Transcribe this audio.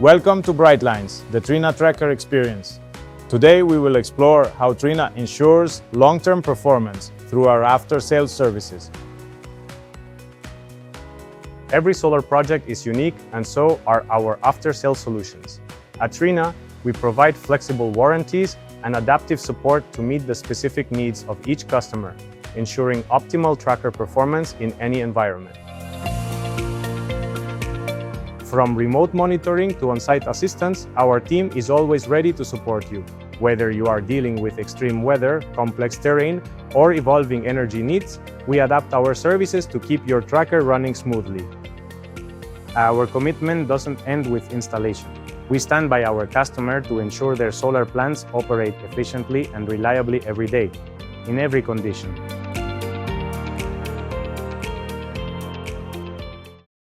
Welcome to Brightlines, the Trina Tracker experience. Today we will explore how Trina ensures long-term performance through our after-sales services. Every solar project is unique, and so are our after-sales solutions. At Trina, we provide flexible warranties and adaptive support to meet the specific needs of each customer, ensuring optimal tracker performance in any environment. From remote monitoring to on-site assistance, our team is always ready to support you. Whether you are dealing with extreme weather, complex terrain, or evolving energy needs, we adapt our services to keep your tracker running smoothly. Our commitment doesn't end with installation. We stand by our customer to ensure their solar plants operate efficiently and reliably every day, in every condition.